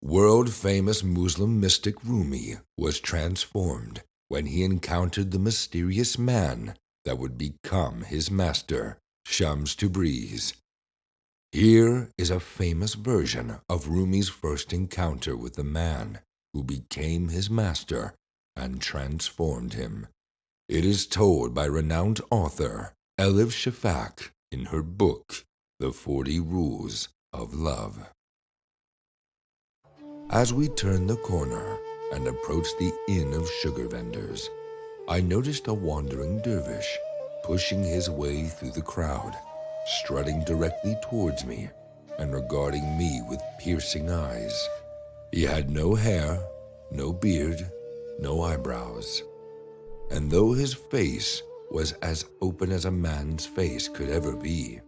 World-famous Muslim mystic Rumi was transformed when he encountered the mysterious man that would become his master, Tabrīz. Here is a famous version of Rumi's first encounter with the man who became his master and transformed him. It is told by renowned author Elif Shafak in her book, The 40 Rules of Love. As we turned the corner and approached the inn of sugar vendors, I noticed a wandering dervish pushing his way through the crowd, strutting directly towards me and regarding me with piercing eyes. He had no hair, no beard, no eyebrows, and though his face was as open as a man's face could ever be,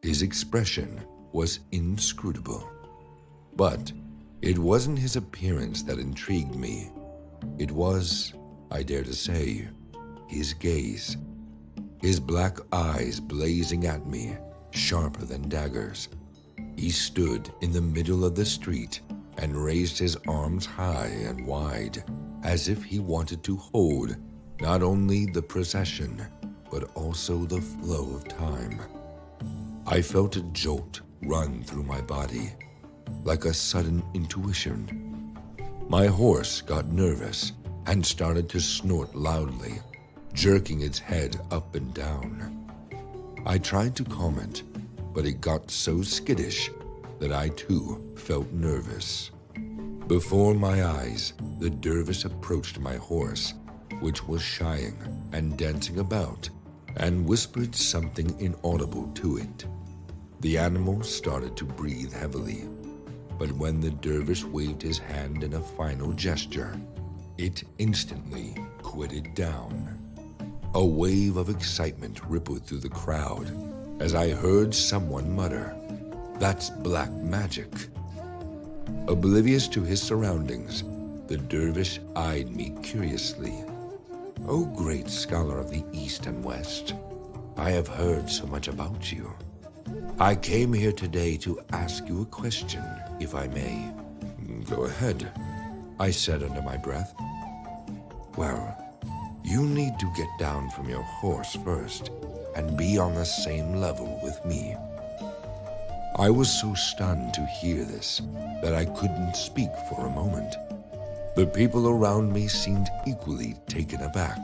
his expression was inscrutable. But it wasn't his appearance that intrigued me. It was, I dare to say, his gaze. His black eyes blazing at me, sharper than daggers. He stood in the middle of the street and raised his arms high and wide, as if he wanted to hold not only the procession, but also the flow of time. I felt a jolt run through my body, like a sudden intuition. My horse got nervous and started to snort loudly, jerking its head up and down. I tried to calm it, but it got so skittish that I too felt nervous. Before my eyes, the dervish approached my horse, which was shying and dancing about, and whispered something inaudible to it. The animal started to breathe heavily, but when the dervish waved his hand in a final gesture, it instantly quieted down. A wave of excitement rippled through the crowd as I heard someone mutter, "That's black magic." Oblivious to his surroundings, the dervish eyed me curiously. "O great scholar of the East and West, I have heard so much about you. I came here today to ask you a question, if I may." "Go ahead," I said under my breath. "Well, you need to get down from your horse first and be on the same level with me." I was so stunned to hear this that I couldn't speak for a moment. The people around me seemed equally taken aback.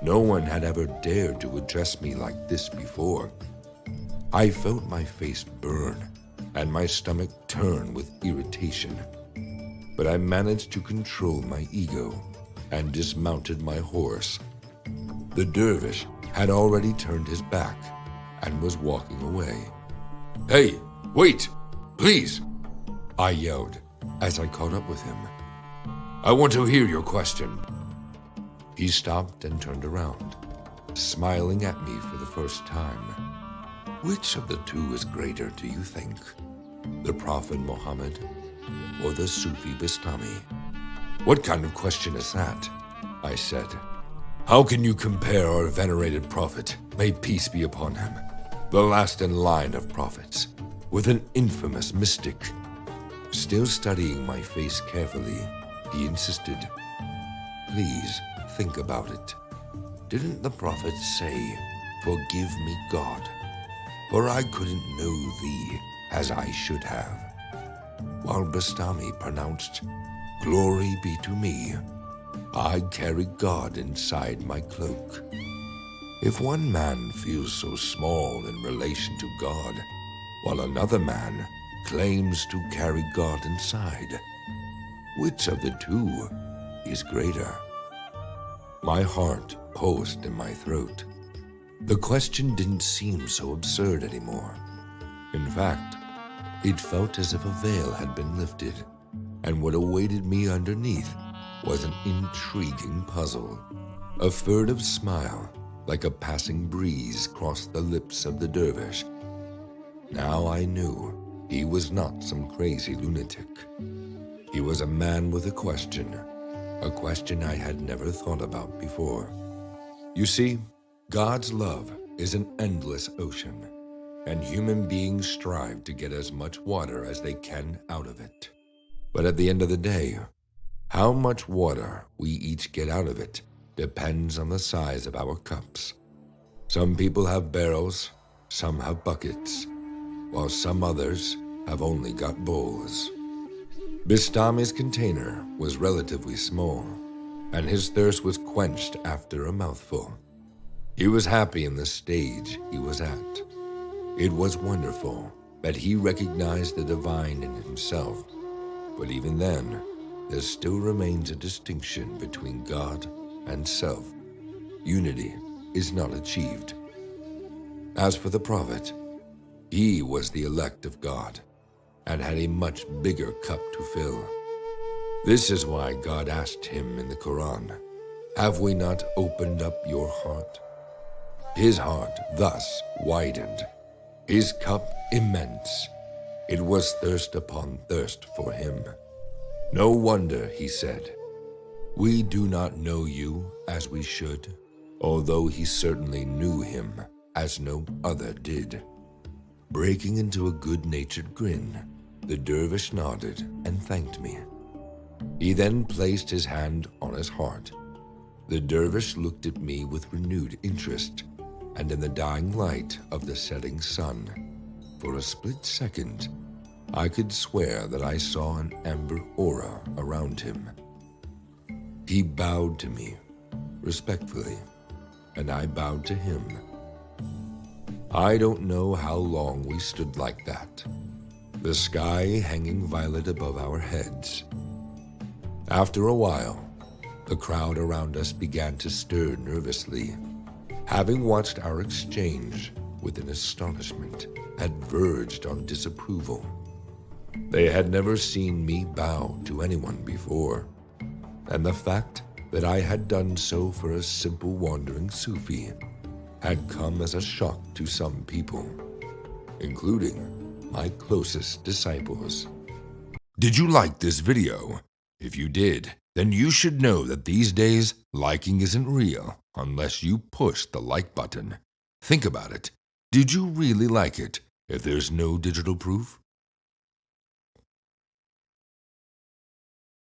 No one had ever dared to address me like this before. I felt my face burn and my stomach turn with irritation, but I managed to control my ego and dismounted my horse. The dervish had already turned his back and was walking away. "Hey, wait, please!" I yelled as I caught up with him. "I want to hear your question." He stopped and turned around, smiling at me for the first time. "Which of the two is greater, do you think? The Prophet Muhammad or the Sufi Bastami?" "What kind of question is that?" I said. "How can you compare our venerated prophet, may peace be upon him, the last in line of prophets, with an infamous mystic?" Still studying my face carefully, he insisted, "Please think about it. Didn't the prophet say, 'Forgive me, God, for I couldn't know thee as I should have'? While Bastami pronounced, 'Glory be to me, I carry God inside my cloak.' If one man feels so small in relation to God, while another man claims to carry God inside, which of the two is greater?" My heart pulsed in my throat. The question didn't seem so absurd anymore. In fact, it felt as if a veil had been lifted, and what awaited me underneath was an intriguing puzzle. A furtive smile, like a passing breeze, crossed the lips of the dervish. Now I knew he was not some crazy lunatic. He was a man with a question I had never thought about before. You see, God's love is an endless ocean, and human beings strive to get as much water as they can out of it. But at the end of the day, how much water we each get out of it depends on the size of our cups. Some people have barrels, some have buckets, while some others have only got bowls. Bistami's container was relatively small, and his thirst was quenched after a mouthful. He was happy in the stage he was at. It was wonderful that he recognized the divine in himself, but even then, there still remains a distinction between God and self. Unity is not achieved. As for the prophet, he was the elect of God and had a much bigger cup to fill. This is why God asked him in the Quran, "Have we not opened up your heart?" His heart thus widened, his cup immense. It was thirst upon thirst for him. No wonder he said, "We do not know you as we should," although he certainly knew him as no other did. Breaking into a good-natured grin, the dervish nodded and thanked me. He then placed his hand on his heart. The dervish looked at me with renewed interest, and in the dying light of the setting sun, for a split second, I could swear that I saw an amber aura around him. He bowed to me, respectfully, and I bowed to him. I don't know how long we stood like that, the sky hanging violet above our heads. After a while, the crowd around us began to stir nervously, having watched our exchange with an astonishment that verged on disapproval. They had never seen me bow to anyone before, and the fact that I had done so for a simple wandering Sufi had come as a shock to some people, including my closest disciples. Did you like this video? If you did, then you should know that these days, liking isn't real unless you push the like button. Think about it. Did you really like it if there's no digital proof?